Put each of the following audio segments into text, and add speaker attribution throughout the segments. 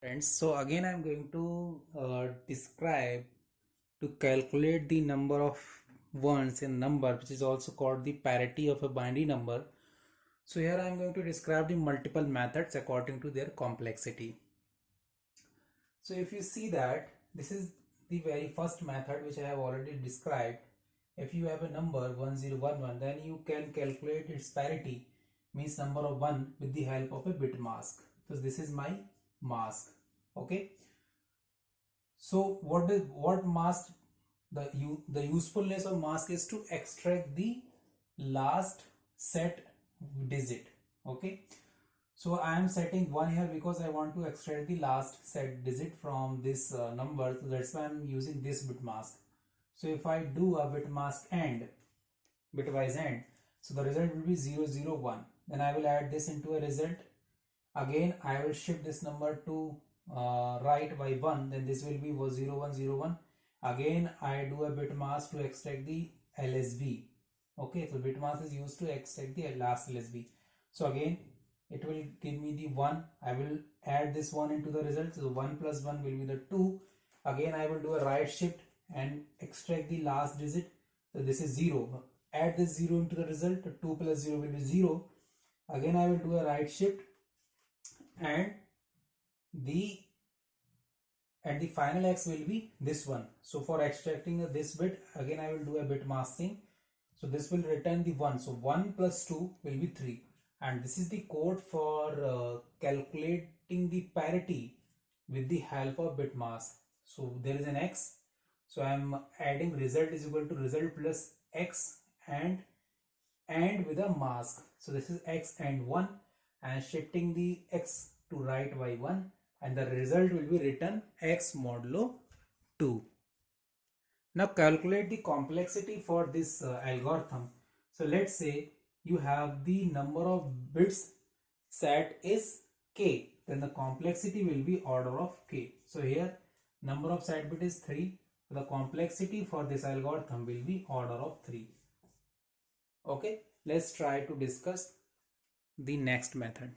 Speaker 1: Friends, so again I'm going to describe to calculate the number of ones in number, which is also called the parity of a binary number. So here I'm going to describe the multiple methods according to their complexity. So if you see that this is the very first method which I have already described. If you have a number 1011, then you can calculate its parity, means number of 1, with the help of a bit mask. So this is my mask. Okay, so what mask, the usefulness of mask is to extract the last set digit. Okay, so I am setting 1 here because I want to extract the last set digit from this number, so that's why I am using this bit mask. So if I do a bit mask AND, bitwise AND, so the result will be 001. Then I will add this into a result. Again I will shift this number to right by 1, then this will be 0101. Again I do a bit mask to extract the LSB. Okay, so bit mask is used to extract the last LSB. So again it will give me the 1. I will add this 1 into the result, so 1 plus 1 will be the 2. Again I will do a right shift and extract the last digit, so this is 0. Add this 0 into the result, 2 plus 0 will be 0. Again I will do a right shift and the final x will be this one. So for extracting this bit, again I will do a bit masking, so this will return the 1. So 1 plus 2 will be 3, and this is the code for calculating the parity with the help of bit mask. So there is an x, so I am adding result is equal to result plus x and with a mask. So this is x and 1, and shifting the x to right by 1, and the result will be written x modulo 2. Now calculate the complexity for this algorithm. So let's say you have the number of bits set is k, then the complexity will be order of k. So here number of set bit is 3, so the complexity for this algorithm will be order of 3. Okay, let's try to discuss the next method.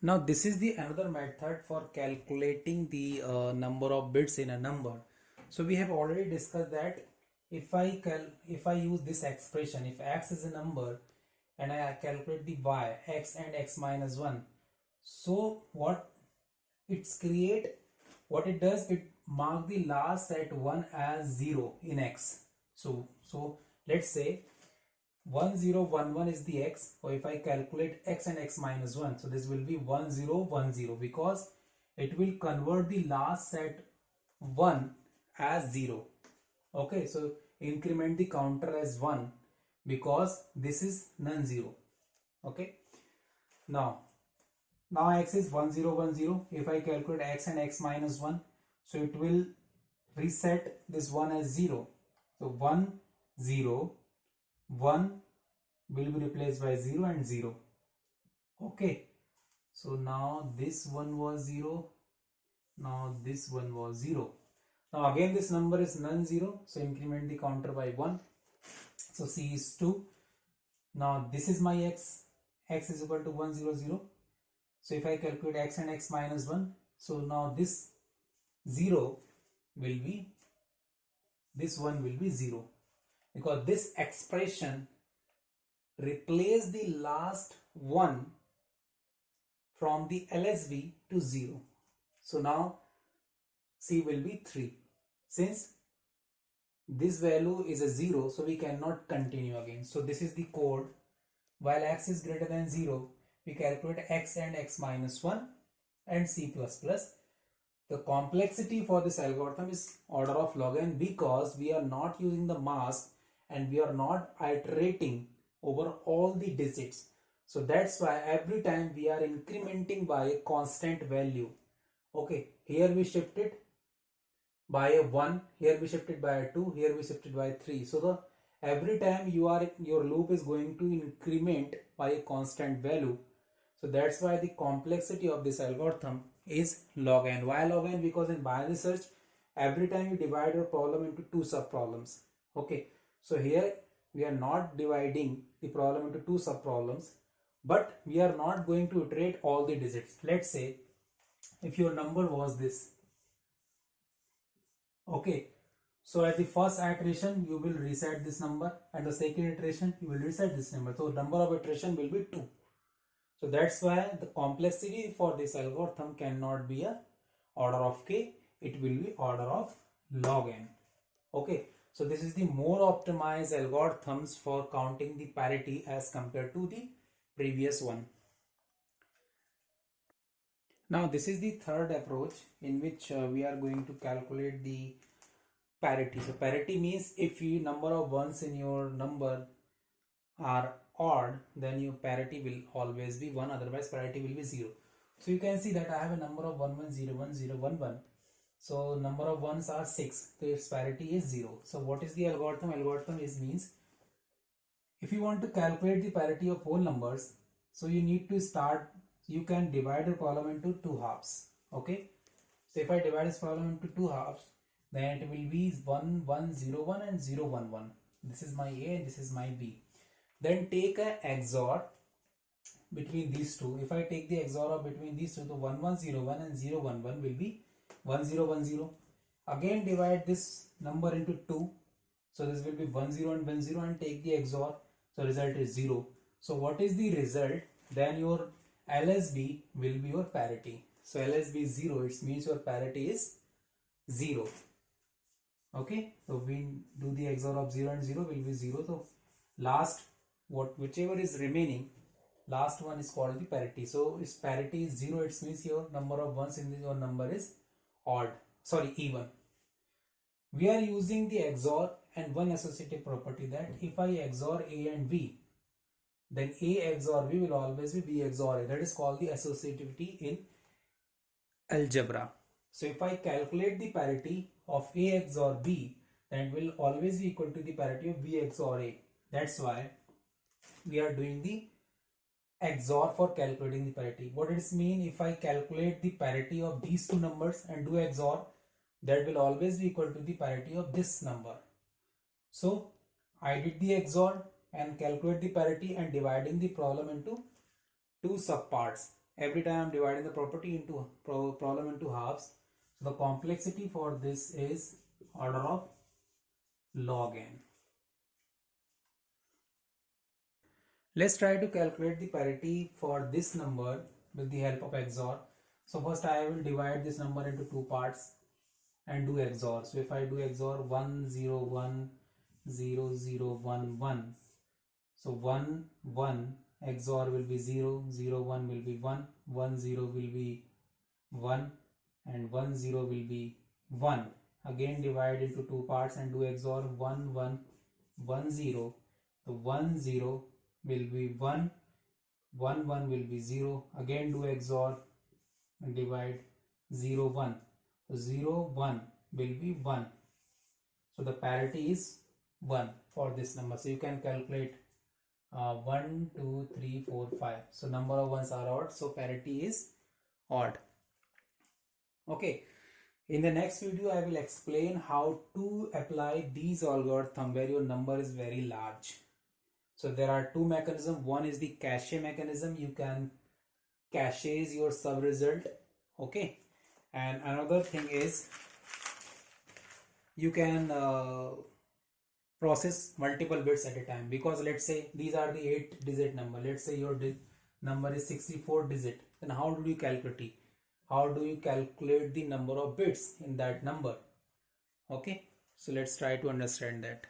Speaker 1: Now this is the another method for calculating the number of bits in a number. So we have already discussed that if I use this expression, if x is a number and I calculate the y, x and x minus 1, so what it does, it mark the last set 1 as 0 in x. So let's say 1011 is the x, or if I calculate x and x minus 1, so this will be 1010, because it will convert the last set 1 as 0. Okay, so increment the counter as 1 because this is non-zero. Okay, now x is 1010. If I calculate x and x minus 1, so it will reset this 1 as 0. So 1 0 1 will be replaced by 0 and 0. Okay, so now this one was 0, now this one was 0. Now again this number is non-zero, so increment the counter by 1. So c is 2. Now this is my x is equal to 100. So if I calculate x and x minus 1, so now this 0 will be, this one will be 0, because this expression replace the last 1 from the LSB to 0. So now C will be 3. Since this value is a 0, so we cannot continue again. So this is the code. While x is greater than 0, we calculate x and x minus 1 and C++. The complexity for this algorithm is order of log n, because we are not using the mask and we are not iterating over all the digits. So that's why every time we are incrementing by a constant value. Okay, here we shifted by a 1, here we shifted by a 2, here we shifted by 3. So the every time your loop is going to increment by a constant value. So that's why the complexity of this algorithm is log n. Why log n? Because in binary search, every time you divide your problem into 2 sub problems. Okay, so here we are not dividing the problem into 2 sub problems, but we are not going to iterate all the digits. Let's say if your number was this. Okay, so at the first iteration you will reset this number, and the second iteration you will reset this number. So number of iteration will be 2. So that's why the complexity for this algorithm cannot be a order of k, it will be order of log n. Okay, so this is the more optimized algorithms for counting the parity as compared to the previous one. Now this is the third approach in which we are going to calculate the parity. So parity means if you number of ones in your number are odd, then your parity will always be 1, otherwise parity will be 0. So you can see that I have a number of 1 1 0 1 0 1 1. So number of ones are 6, so its parity is 0. So what is the algorithm? Algorithm is means if you want to calculate the parity of whole numbers, so you need to start, you can divide the problem into 2 halves. Okay, so if I divide this problem into 2 halves, then it will be 1 1 0 1 and 0 1 1. This is my A and this is my B. Then take a XOR between these two. If I take the XOR of between these two, the 1 1 0 1 and 0 1 1 will be 1 0 1 0. Again divide this number into 2. So this will be 1 0 and 1 0 and take the XOR. So result is 0. So what is the result? Then your LSB will be your parity. So LSB is 0. It means your parity is 0. Okay. So we do the XOR of 0 and 0 will be 0. So last whichever is remaining, last one is called the parity. So its parity is 0. It means your number of ones in your number is odd. Sorry, even. We are using the XOR and one associative property, that if I XOR A and B, then A XOR B will always be B XOR A. That is called the associativity in algebra. So if I calculate the parity of A XOR B, then it will always be equal to the parity of B XOR A. That's why we are doing the XOR for calculating the parity. What does it mean? If I calculate the parity of these two numbers and do XOR, that will always be equal to the parity of this number. So I did the XOR and calculate the parity and dividing the problem into 2 subparts. Every time I am dividing the property into problem into halves. So the complexity for this is order of log n. Let's try to calculate the parity for this number with the help of XOR. So first I will divide this number into 2 parts and do XOR. So if I do XOR 1 0 1 0 0 1 1, so 1 1 XOR will be 0, 0 1 will be 1, 1 0 will be 1 and 1 0 will be 1. Again divide into 2 parts and do XOR 1 1 1 0. So 1 0 will be 1, 1 1 will be 0. Again do XOR and divide 0 1. So 0 1 will be 1. So the parity is 1 for this number. So you can calculate 1 2 3 4 5. So number of ones are odd, so parity is odd. Okay, in the next video I will explain how to apply these algorithm where your number is very large. So there are 2 mechanisms. One is the cache mechanism. You can caches your sub result. Okay, and another thing is you can process multiple bits at a time, because let's say these are the 8-digit number. Let's say your number is 64 digit. Then how do you calculate it? How do you calculate the number of bits in that number? Okay, so let's try to understand that.